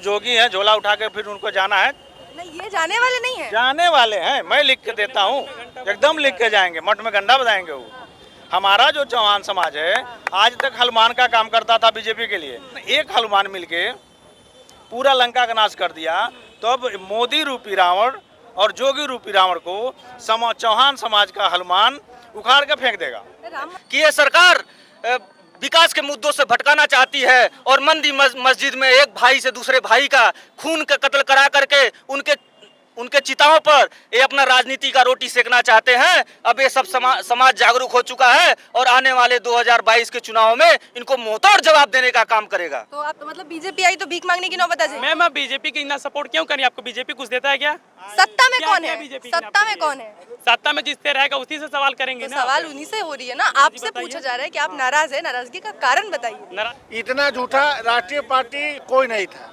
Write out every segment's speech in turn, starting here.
वो जोगी हैं, झोला उठा के फिर उनको जाना है। नहीं, ये जाने वाले नहीं है। जाने वाले हैं, मैं लिख के देता हूँ, एकदम लिख के जाएंगे, मठ में गंडा बजाएंगे वो। हमारा जो चौहान समाज है आज तक हनुमान का काम करता था बीजेपी के लिए, एक हनुमान मिलके पूरा लंका का नाश कर दिया। तो अब मोदी रूपी रावण और जोगी रूपी रावण को चौहान समाज का हनुमान उखाड़ के फेंक देगा। कि ये सरकार विकास के मुद्दों से भटकाना चाहती है और मंदिर मस्जिद में एक भाई से दूसरे भाई का खून का कत्ल करा करके उनके चिताओं पर ये अपना राजनीति का रोटी सेकना चाहते हैं। अब ये सब समाज जागरूक हो चुका है और आने वाले 2022 के चुनाव में इनको मुंहतोड़ जवाब देने का काम करेगा। तो आप मतलब बीजेपी आई तो भीख मांगने की नौबत आ जाएगी। मैम आप बीजेपी की इतना सपोर्ट क्यों करें? आपको बीजेपी कुछ देता है क्या? सत्ता में कौन क्या है? बीजेपी सत्ता में कौन है? सत्ता में जिससे रहेगा उसी से सवाल करेंगे तो ना। सवाल उन्हीं से हो रही है ना। आपसे पूछा जा रहा है कि आप नाराज है, नाराजगी का कारण बताइए। इतना झूठा राष्ट्रीय पार्टी कोई नहीं था।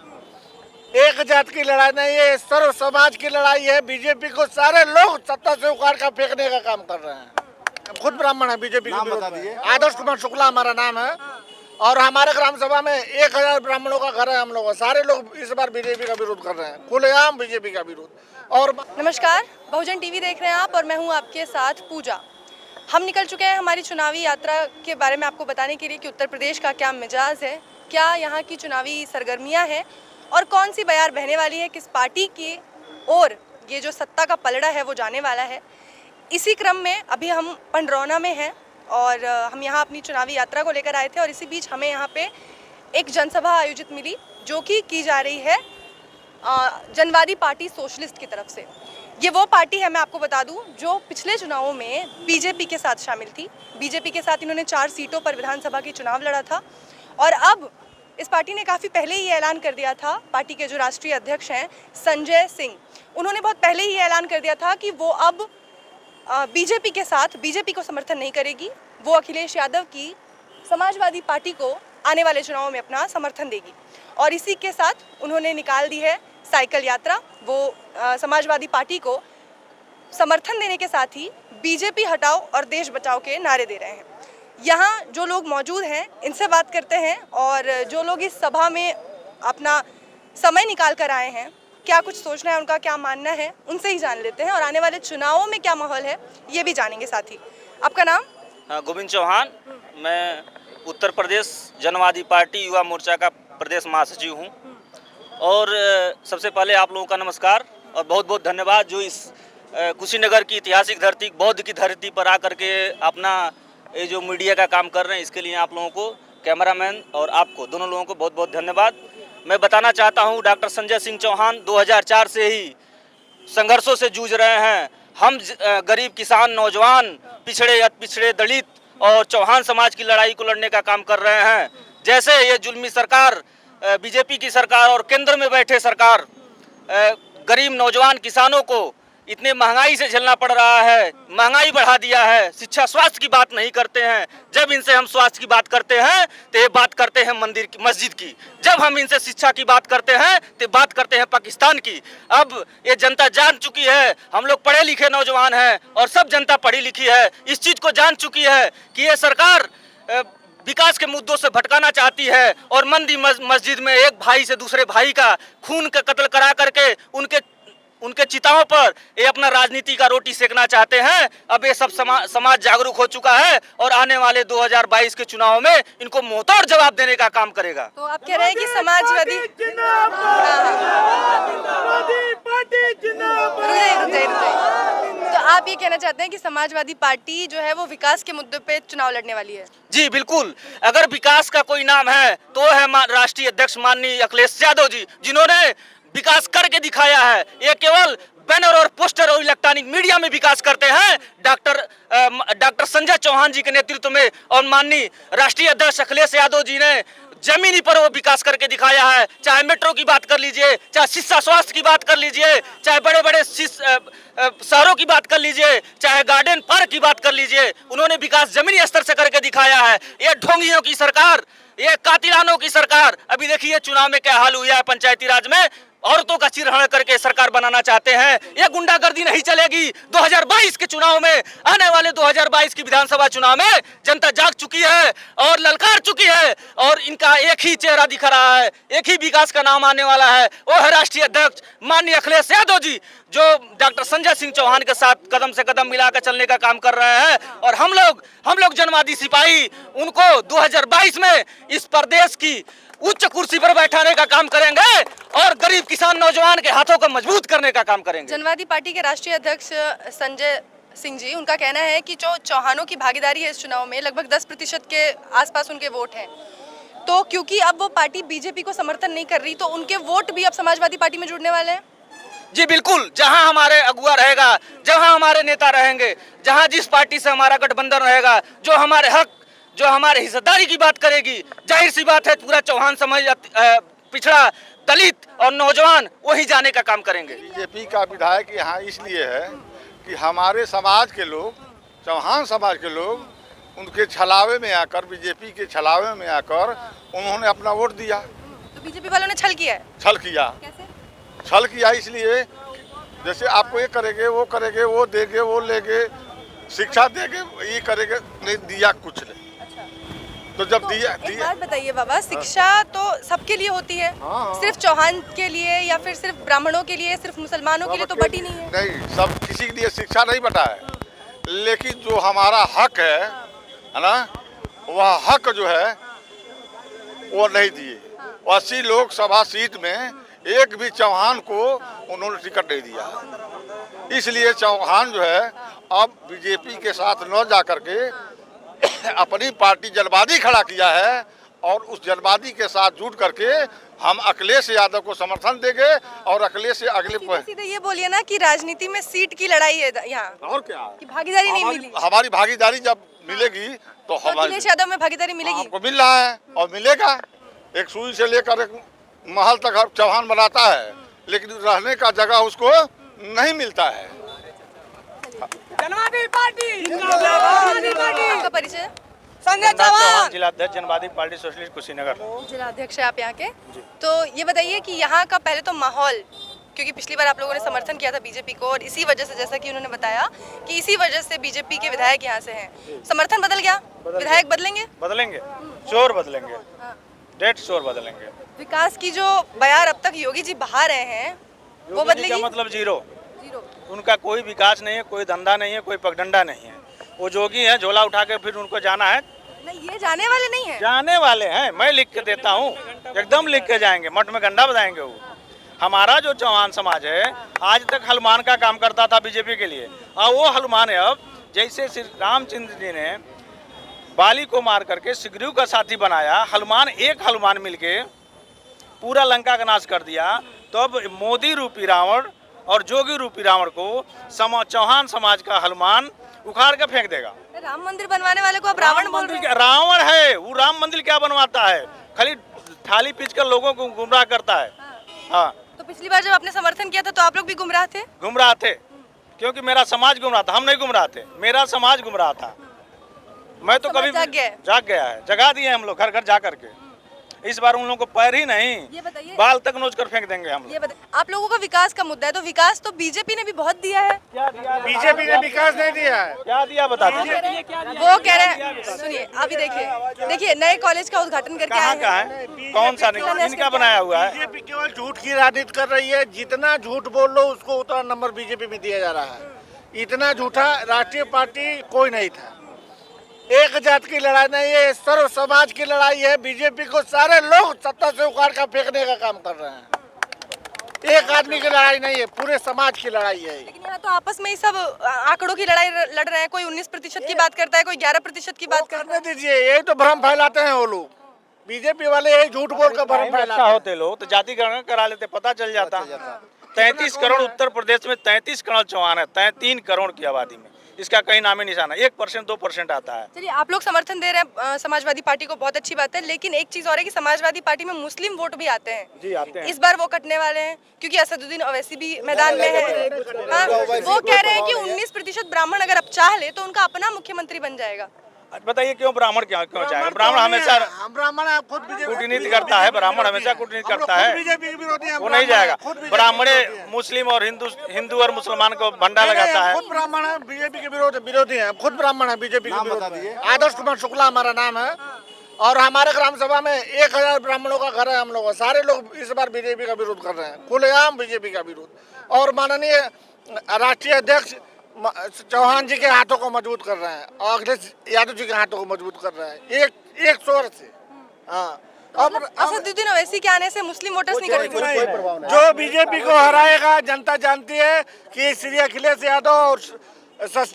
एक जात की लड़ाई नहीं है, सर्व समाज की लड़ाई है। बीजेपी को सारे लोग सत्ता से उखाड़ कर फेंकने का काम कर रहे हैं। खुद ब्राह्मण है बीजेपी के विरोध में। आदर्श कुमार शुक्ला हमारा नाम है और हमारे ग्राम सभा में 1000 ब्राह्मणों का घर है। हम लोग सारे लोग इस बार बीजेपी का विरोध कर रहे हैं, खुलेआम बीजेपी का विरोध। और नमस्कार, बहुजन टीवी देख रहे हैं आप और मैं हूं आपके साथ पूजा। हम निकल चुके हैं हमारी चुनावी यात्रा के बारे में आपको बताने के लिए कि उत्तर प्रदेश का क्या मिजाज है, क्या यहाँ की चुनावी सरगर्मियाँ हैं और कौन सी बयार बहने वाली है, किस पार्टी की और ये जो सत्ता का पलड़ा है वो जाने वाला है। इसी क्रम में अभी हम पंडरौना में हैं और हम यहाँ अपनी चुनावी यात्रा को लेकर आए थे और इसी बीच हमें यहाँ पे एक जनसभा आयोजित मिली जो कि की जा रही है जनवादी पार्टी सोशलिस्ट की तरफ से। ये वो पार्टी है, मैं आपको बता दूं, जो पिछले चुनावों में बीजेपी के साथ शामिल थी। बीजेपी के साथ इन्होंने 4 सीटों पर विधानसभा की चुनाव लड़ा था और अब इस पार्टी ने काफ़ी पहले ही ऐलान कर दिया था, पार्टी के जो राष्ट्रीय अध्यक्ष हैं संजय सिंह, उन्होंने बहुत पहले ही ऐलान कर दिया था कि वो अब बीजेपी के साथ बीजेपी को समर्थन नहीं करेगी। वो अखिलेश यादव की समाजवादी पार्टी को आने वाले चुनावों में अपना समर्थन देगी और इसी के साथ उन्होंने निकाल दी है साइकिल यात्रा। वो समाजवादी पार्टी को समर्थन देने के साथ ही बीजेपी हटाओ और देश बचाओ के नारे दे रहे हैं। यहाँ जो लोग मौजूद हैं इनसे बात करते हैं और जो लोग इस सभा में अपना समय निकाल कर आए हैं, क्या कुछ सोचना है उनका, क्या मानना है, उनसे ही जान लेते हैं और आने वाले चुनावों में क्या माहौल है ये भी जानेंगे। साथ ही आपका नाम? गोविंद चौहान, मैं उत्तर प्रदेश जनवादी पार्टी युवा मोर्चा का प्रदेश महासचिव हूँ। और सबसे पहले आप लोगों का नमस्कार और बहुत बहुत धन्यवाद जो इस कुशीनगर की ऐतिहासिक धरती, बौद्ध की धरती पर आकर के अपना ये जो मीडिया का काम कर रहे हैं, इसके लिए आप लोगों को, कैमरामैन और आपको, दोनों लोगों को बहुत बहुत धन्यवाद। मैं बताना चाहता हूँ डॉक्टर संजय सिंह चौहान 2004 से ही संघर्षों से जूझ रहे हैं। हम गरीब किसान, नौजवान, पिछड़े, अति पिछड़े, दलित और चौहान समाज की लड़ाई को लड़ने का काम कर रहे हैं। जैसे ये जुल्मी सरकार, बीजेपी की सरकार और केंद्र में बैठे सरकार गरीब नौजवान किसानों को इतने महंगाई से झेलना पड़ रहा है, महंगाई बढ़ा दिया है, शिक्षा स्वास्थ्य की बात नहीं करते हैं। जब इनसे हम स्वास्थ्य की बात करते हैं तो ये बात करते हैं मंदिर की, मस्जिद की। जब हम इनसे शिक्षा की बात करते हैं तो बात करते हैं पाकिस्तान की। अब ये जनता जान चुकी है, हम लोग पढ़े लिखे नौजवान हैं और सब जनता पढ़ी लिखी है, इस चीज़ को जान चुकी है कि ये सरकार विकास के मुद्दों से भटकाना चाहती है और मंदिर मस्जिद में एक भाई से दूसरे भाई का खून का कत्ल करा करके उनके चिताओं पर ये अपना राजनीति का रोटी सेकना चाहते हैं। अब ये सब समाज जागरूक हो चुका है और आने वाले 2022 के चुनाव में इनको मुंहतोड़ जवाब देने का काम करेगा। तो आप कह रहे हैं कि समाजवादी तो आप ये कहना चाहते हैं कि समाजवादी पार्टी जो है वो विकास के मुद्दे पे चुनाव लड़ने वाली है? जी बिल्कुल। अगर विकास का कोई नाम है तो है राष्ट्रीय अध्यक्ष माननीय अखिलेश यादव जी, जिन्होंने विकास करके दिखाया है। ये केवल बैनर और पोस्टर और इलेक्ट्रॉनिक मीडिया में विकास करते हैं। डॉक्टर संजय चौहान जी के नेतृत्व में और माननीय राष्ट्रीय अध्यक्ष अखिलेश यादव जी ने जमीनी पर वो विकास करके दिखाया है। चाहे मेट्रो की बात कर लीजिए, चाहे शिक्षा स्वास्थ्य की बात कर लीजिए, चाहे बड़े बड़े शहरों की बात कर लीजिए, चाहे गार्डन पार्क की बात कर लीजिए, उन्होंने विकास जमीनी स्तर से करके दिखाया है। ये ढोंगियों की सरकार, ये कातिलानों की सरकार, अभी देखिए चुनाव में क्या हाल हुआ है पंचायती राज में। औरतों का चिरहरण करके सरकार बनाना चाहते हैं। ये गुंडागर्दी नहीं चलेगी। 2022 के चुनाव में, आने वाले 2022 की विधानसभा चुनाव में जनता जाग चुकी है और ललकार चुकी है और इनका एक ही चेहरा दिख रहा है, एक ही विकास का नाम आने वाला है। वो है राष्ट्रीय अध्यक्ष माननीय अखिलेश यादव जी, जो डॉक्टर संजय सिंह चौहान के साथ कदम से कदम मिलाकर चलने का काम कर रहे हैं। और हम लोग जनवादी सिपाही उनको 2022 में इस प्रदेश की उच्च कुर्सी पर बैठाने का काम करेंगे और गरीब किसान नौजवान के हाथों को मजबूत करने का काम करेंगे। जनवादी पार्टी के राष्ट्रीय अध्यक्ष संजय सिंह जी, उनका कहना है कि जो चौहानों की भागीदारी है इस चुनाव में, लगभग 10% के आसपास उनके वोट हैं। तो क्योंकि अब वो पार्टी बीजेपी को समर्थन नहीं कर रही, तो उनके वोट भी अब समाजवादी पार्टी में जुड़ने वाले हैं। जी बिल्कुल, जहां हमारे अगुआ रहेगा, जहां हमारे नेता रहेंगे, जहां जिस पार्टी से हमारा गठबंधन रहेगा, जो हमारे हक, जो हमारे हिस्सेदारी की बात करेगी, जाहिर सी बात है पूरा चौहान समाज, पिछड़ा, दलित और नौजवान वही जाने का काम करेंगे। बीजेपी का विधायक यहाँ इसलिए है कि हमारे समाज के लोग, चौहान समाज के लोग उनके छलावे में आकर, बीजेपी के छलावे में आकर उन्होंने अपना वोट दिया। तो बीजेपी वालों ने छल किया है। छल किया। कैसे? छल किया इसलिए, जैसे आपको ये करेंगे, वो करेंगे, वो देंगे, वो लेंगे, शिक्षा देंगे, ये करेंगे, नहीं दिया कुछ नहीं। तो जब दिया एक बात बताइए बाबा, शिक्षा तो सबके लिए होती है, सिर्फ चौहान के लिए या फिर सिर्फ ब्राह्मणों के लिए, सिर्फ मुसलमानों के लिए तो बटी नहीं है। नहीं, सब किसी के लिए शिक्षा नहीं बटा है, लेकिन जो हमारा हक है ना, वह हक जो है वो नहीं दिए। 80 लोकसभा सीट में एक भी चौहान को उन्होंने टिकट नहीं दिया। इसलिए चौहान जो है अब बीजेपी के साथ न जा करके अपनी पार्टी जनवादी खड़ा किया है और उस जनवादी के साथ जुट करके हम अखिलेश यादव को समर्थन देंगे और अखिलेश से अगले सीधे ये बोलिए ना कि राजनीति में सीट की लड़ाई है यहाँ, और क्या कि भागीदारी नहीं मिली। हमारी भागीदारी जब मिलेगी तो अखिलेश यादव में भागीदारी मिलेगी, हमको मिल रहा है और मिलेगा। एक सुई से लेकर एक महल तक चौहान बनाता है, लेकिन रहने का जगह उसको नहीं मिलता है। जनवादी पार्टी आपका परिचय? संजय चौहान, जिलाध्यक्ष जनवादी पार्टी सोशलिस्ट कुशीनगर। जिलाध्यक्ष है आप यहाँ के। तो ये बताइए कि यहाँ का पहले तो माहौल, क्योंकि पिछली बार आप लोगों ने समर्थन किया था बीजेपी को और इसी वजह से, जैसा कि उन्होंने बताया कि इसी वजह से बीजेपी के विधायक यहाँ से हैं, समर्थन बदल गया, विधायक बदलेंगे? बदलेंगे, शोर बदलेंगे, डेढ़ शोर बदलेंगे। विकास की जो बयार अब तक योगी जी बहा रहे हैं वो बदलेगी? मतलब जीरो। उनका कोई विकास नहीं है, कोई धंधा नहीं है, कोई पगडंडा नहीं है। वो जोगी है, झोला उठा के फिर उनको जाना है। नहीं, ये जाने वाले नहीं है। जाने वाले हैं, मैं लिख के देता हूँ, एकदम लिख के जाएंगे, मठ में गंडा बजाएंगे। वो हमारा जो चौहान समाज है आज तक हनुमान का काम करता था बीजेपी के लिए, और वो हनुमान है अब, जैसे श्री रामचंद्र जी ने बाली को मार करके सुग्रीव का साथी बनाया, हनुमान एक हनुमान मिलके पूरा लंका का नाश कर दिया। तो अब मोदी रूपी रावण और जोगी रूपी रावण को चौहान समाज का हनुमान उखाड़ के फेंक देगा। राम मंदिर बनवाने वाले को अब रावण बोल रहे हैं। रावण है वो, राम मंदिर क्या बनवाता है, खाली थाली पीच कर लोगों को गुमराह करता है। हाँ, तो पिछली बार जब आपने समर्थन किया था तो आप लोग भी गुमराह थे? गुमराह थे, क्योंकि मेरा समाज गुमराह था, हम नहीं गुमराह थे, मेरा समाज गुमराह था। मैं तो कभी जाग गया है, जगा दिए हम लोग घर घर जा करके। इस बार उन लोगों को पैर ही नहीं, बाल तक नोच कर फेंक देंगे हम लोग। आप लोगों का विकास का मुद्दा है, तो विकास तो बीजेपी ने भी बहुत दिया है। क्या दिया? बीजेपी ने विकास नहीं दिया है। क्या दिया बता दीजिए। वो कह रहे हैं, सुनिए अभी देखिए नए कॉलेज का उद्घाटन करके आए कहाँ है, कौन सा इनका बनाया हुआ है? बीजेपी केवल झूठ की राजनीति कर रही है। जितना झूठ बोल लो उसको उतना नंबर बीजेपी में दिया जा रहा है। इतना झूठा राष्ट्रीय पार्टी कोई नहीं था। एक जात की लड़ाई नहीं है, सर्व समाज की लड़ाई है। बीजेपी को सारे लोग सत्ता से उखाड़ कर फेंकने का काम कर रहे हैं। एक आदमी की लड़ाई नहीं है, पूरे समाज की लड़ाई है। लेकिन यहाँ तो आपस में ही सब आंकड़ों की लड़ाई लड़ रहे हैं। कोई 19% की बात करता है, कोई 11% की बात करता है। दीजिए, यही तो भ्रम फैलाते हैं वो लोग। बीजेपी वाले यही झूठ बोल कर भ्रम फैलाते होते लोग तो जाति गणना करा लेते, पता चल जाता। 33 करोड़ उत्तर प्रदेश में 33 करोड़ चौहान है, 3 करोड़ की आबादी में इसका कहीं नाम ही निशाना, 1% 2% आता है। चलिए, आप लोग समर्थन दे रहे हैं समाजवादी पार्टी को, बहुत अच्छी बात है। लेकिन एक चीज और है कि समाजवादी पार्टी में मुस्लिम वोट भी आते हैं। जी आते हैं। इस बार वो कटने वाले हैं क्योंकि असदुद्दीन ओवैसी भी मैदान में है। हाँ, वो कह रहे हैं कि 19% ब्राह्मण अगर अब चाह ले तो उनका अपना मुख्यमंत्री बन जाएगा। आज बताइए क्यों ब्राह्मण क्यों क्यों चाहेगा? ब्राह्मण हमेशा हम ब्राह्मण हैं, खुद बीजेपी कूटनीति करता है, ब्राह्मण हमेशा कूटनीति करता है, बीजेपी के विरोधी हैं, वो नहीं जाएगा। ब्राह्मण मुस्लिम और हिंदू और मुसलमान को भंडा लगाता है। खुद ब्राह्मण है, बीजेपी के विरोधी हैं, खुद ब्राह्मण है, बीजेपी के विरोधी। आदर्श कुमार शुक्ला हमारा नाम है और हमारे ग्राम सभा में 1000 ब्राह्मणों का घर है। हम लोग सारे लोग इस बार बीजेपी का विरोध कर रहे हैं, खुलेआम बीजेपी का विरोध। और माननीय राष्ट्रीय अध्यक्ष चौहान जी के हाथों को मजबूत कर रहे हैं और अखिलेश यादव जी के हाथों को मजबूत कर रहे हैं एक स्वर से। हाँ, अब असदुद्दीन ओवैसी के आने से मुस्लिम वोटर्स नहीं करेंगे। जो बीजेपी को हराएगा, जनता जानती है कि श्री अखिलेश यादव और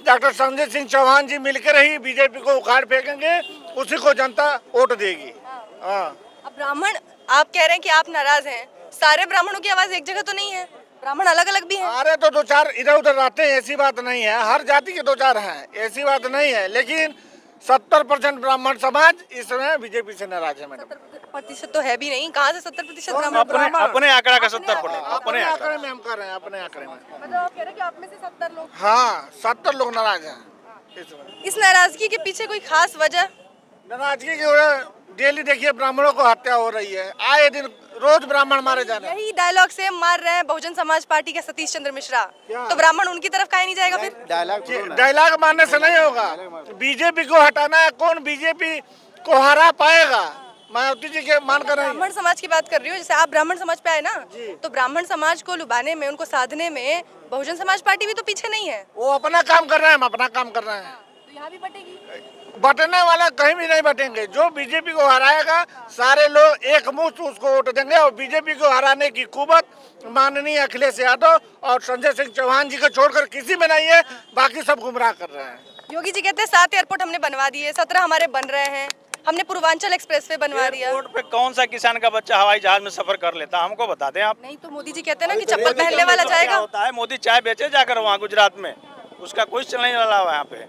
डॉक्टर संजय सिंह चौहान जी मिलकर ही बीजेपी को उखाड़ फेंकेंगे, उसी को जनता वोट देगी। हाँ। अब ब्राह्मण, आप कह रहे हैं कि आप नाराज हैं, सारे ब्राह्मणों की आवाज एक जगह तो नहीं है, ब्राह्मण अलग अलग भी हैं। अरे तो 2-4 इधर उधर रहते हैं, ऐसी बात नहीं है। हर जाति के 2-4 हैं, ऐसी बात नहीं है। लेकिन 70% ब्राह्मण समाज इस समय बीजेपी से नाराज है। मैडम 70% तो है भी नहीं, कहाँ से 70% ब्राह्मण? अपने आंकड़ा का 70%, अपने आंकड़े में हम कर रहे हैं, अपने आंकड़े में। मतलब आप कह रहे हैं कि आप में से 70 लोग, हाँ 70 लोग नाराज हैं इस समय। इस नाराजगी के पीछे कोई खास वजह? नाराजगी की वजह डेली देखिए ब्राह्मणों को हत्या हो रही है, आए दिन रोज ब्राह्मण मारे जा रहे हैं। यही डायलॉग से मार रहे हैं बहुजन समाज पार्टी के सतीश चंद्र मिश्रा, तो ब्राह्मण उनकी तरफ काहे नहीं जाएगा? फिर डायलॉग मारने से नहीं होगा, बीजेपी को हटाना है। कौन बीजेपी को हरा पाएगा? मायावती जी के मान कर ब्राह्मण समाज की बात कर रही हूँ, जैसे आप ब्राह्मण समाज पे आए ना, तो ब्राह्मण समाज को लुभाने में, उनको साधने में बहुजन समाज पार्टी भी तो पीछे नहीं है। वो अपना काम कर रहे हैं, हम अपना काम कर रहे हैं। तो यहाँ भी बटेगी? बटने वाला कहीं भी नहीं बटेंगे। जो बीजेपी को हराएगा सारे लोग एक मुश्त उसको वोट देंगे। और बीजेपी को हराने की कुवत माननीय अखिलेश यादव और संजय सिंह चौहान जी को छोड़कर किसी में नहीं है, बाकी सब गुमराह कर रहे हैं। योगी जी कहते हैं 7 एयरपोर्ट हमने बनवा दिए, 17 हमारे बन रहे हैं, हमने पूर्वांचल एक्सप्रेसवे बनवा दिया। एयरपोर्ट पे कौन सा किसान का बच्चा हवाई जहाज में सफर कर लेता, हमको बता दें आप। नहीं तो मोदी जी कहते हैं ना कि चप्पल पहनने वाला जाएगा। होता है, मोदी चाय बेचे जाकर वहाँ गुजरात में, उसका कोई चलने वाला है वहाँ पे,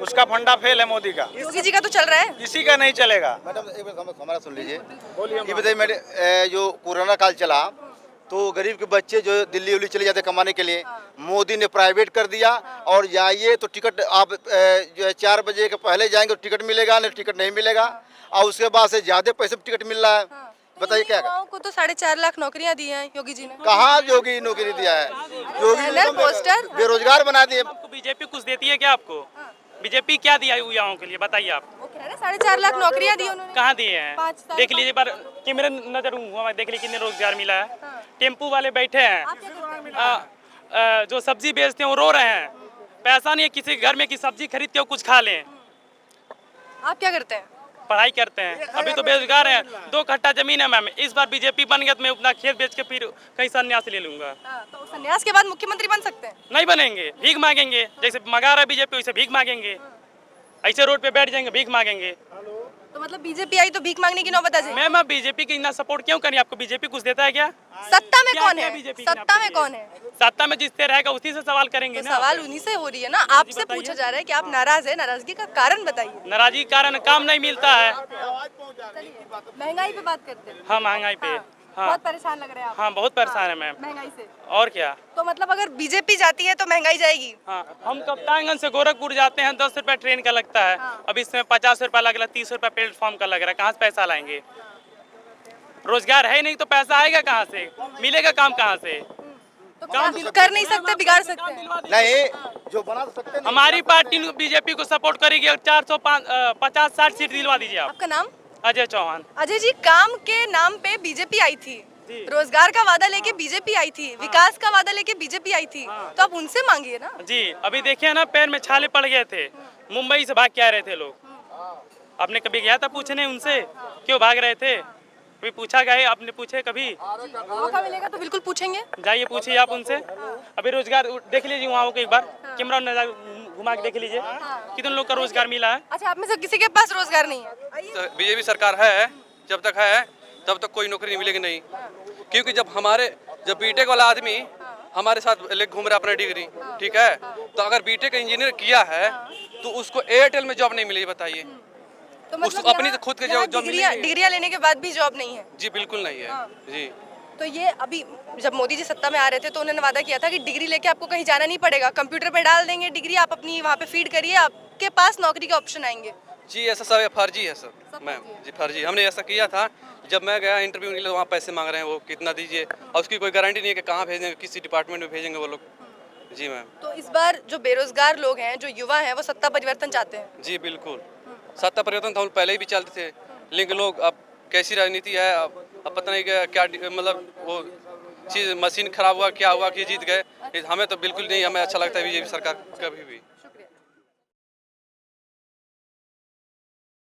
उसका फंडा फेल है मोदी का। योगी जी का तो चल रहा है, किसी का नहीं चलेगा। मैडम एक बार हमारा सुन लीजिए। ये बताइए मैडम, जो कोरोना काल चला तो गरीब के बच्चे जो दिल्ली उल्ली चले जाते कमाने के लिए, मोदी ने प्राइवेट कर दिया और जाइए तो टिकट आप जो है 4 बजे के पहले जाएंगे तो टिकट मिलेगा, नहीं टिकट नहीं मिलेगा, और उसके बाद से ज्यादा पैसे पे टिकट मिल रहा है। बताइए क्या युवाओं को तो 4.5 लाख नौकरियां दी हैं योगी जी ने। कहाँ योगी नौकरी दिया है? योगी पोस्टर बेरोजगार बना दिए। आपको बीजेपी कुछ देती है क्या? आपको बीजेपी क्या दिया युवाओं के लिए, बताइए आप। वो कह रहे 4.5 लाख नौकरियां दी उन्होंने। कहाँ दिए हैं? 5 साल देख लीजिए बार कि मेरे नजर हुआ, देख लीजिए कितने रोजगार मिला है। टेम्पू वाले बैठे हैं, जो सब्जी बेचते हैं वो रो रहे हैं, पैसा नहीं है किसी घर में कि सब्जी खरीद के वो कुछ खा लें। आप क्या करते हैं? पढ़ाई करते हैं, अभी तो बेरोजगार हैं। 2 कट्ठा जमीन है मैम, इस बार बीजेपी बन गया तो मैं अपना खेत बेच के फिर कहीं संन्यास ले लूंगा। तो संन्यास के बाद मुख्यमंत्री बन सकते हैं? नहीं बनेंगे, भीख मांगेंगे, जैसे मंगा रहा है बीजेपी वैसे भीख मांगेंगे, ऐसे रोड पे बैठ जाएंगे भीख मांगेंगे। तो मतलब बीजेपी आई तो भीख मांगने की नौबत आ जाएगी? मैम आप बीजेपी की इतना सपोर्ट क्यों करें? आपको बीजेपी कुछ देता है क्या? सत्ता में क्या कौन किया है? बीजेपी ने सत्ता आपके में लिए? कौन है? सत्ता में जिससे रहेगा उसी से सवाल करेंगे तो ना। सवाल उन्हीं से हो रही है ना, आपसे बताइए। पूछा जा रहा है कि आप नाराज है, नाराजगी का कारण बताइए। नाराजगी के कारण काम नहीं मिलता है। महंगाई पे बात करते हैं। हाँ महंगाई पे, हाँ बहुत परेशान लग रहे हैं आप। हाँ बहुत परेशान है मैम। महंगाई से और क्या। तो मतलब अगर बीजेपी जाती है तो महंगाई जाएगी? हाँ हम कप्तानगंज से गोरखपुर जाते हैं, 10 रुपये ट्रेन का लगता है। अब इसमें 50 रुपया लग रहा है, 30 रुपया प्लेटफॉर्म का लग रहा है। कहाँ से पैसा लाएंगे? रोजगार है ही नहीं तो पैसा आएगा कहाँ से? मिलेगा काम कहाँ से? तो काम कर नहीं सकते, बिगाड़ सकते हैं। नहीं जो बना सकते हैं। हमारी पार्टी बीजेपी को सपोर्ट करेगी और 450-60 सीट दिलवा दीजिए आप। आपका नाम? अजय चौहान। अजय जी, काम के नाम पे बीजेपी आई थी, रोजगार का वादा लेके बीजेपी आई थी, विकास का वादा लेके बीजेपी आई थी, तो आप उनसे मांगिए ना। जी अभी देखिए ना, पैर में छाले पड़ गए थे, मुंबई से भाग के आ रहे थे लोग। आपने कभी गया था पूछने उनसे क्यों भाग रहे थे? कभी पूछा गया? आपने पूछे कभी? मौका मिलेगा तो बिल्कुल पूछेंगे। जाइए पूछिए आप उनसे। अभी रोजगार देख लीजिए वहाँ को एक बार, कैमरा नजर घुमा के देख लीजिए कितने लोग का रोजगार मिला है। अच्छा, आप में से किसी के पास रोजगार नहीं है? तो बीजेपी सरकार है, जब तक है तब तक कोई नौकरी नहीं मिलेगी नहीं, क्योंकि जब बीटेक वाला आदमी हमारे साथ ले घूम रहा अपना डिग्री, ठीक है, तो अगर बीटेक इंजीनियर किया है तो उसको एयरटेल में जॉब नहीं मिलेगी, बताइए। तो उस अपनी खुद के जॉब मिलेगी। डिग्रियां लेने के बाद भी जॉब नहीं है? जी बिल्कुल नहीं है जी। तो ये अभी जब मोदी जी सत्ता में आ रहे थे तो उन्होंने वादा किया था कि डिग्री लेके आपको कहीं जाना नहीं पड़ेगा, कंप्यूटर पे डाल देंगे डिग्री, आप अपनी वहाँ पे फीड करिए, आपके पास नौकरी के ऑप्शन आएंगे। जी ऐसा सब फर्जी है सर मैम, जी फर्जी। हमने ऐसा किया था, जब मैं गया इंटरव्यू के लिए वहाँ पैसे मांग रहे हैं वो कितना दीजिए, और उसकी कोई गारंटी नहीं है कि कहाँ भेजेंगे, किसी डिपार्टमेंट में भेजेंगे वो लोग। जी मैम। तो इस बार जो बेरोजगार लोग हैं, जो युवा हैं, वो सत्ता परिवर्तन चाहते हैं। जी बिल्कुल, सत्ता परिवर्तन तो हम पहले ही भी चलते थे, लेकिन लोग अब कैसी राजनीति है, अब पता नहीं क्या मतलब वो चीज़ मशीन खराब हुआ क्या हुआ कि जीत गए, हमें तो बिल्कुल नहीं, हमें अच्छा लगता है बीजेपी सरकार कभी भी।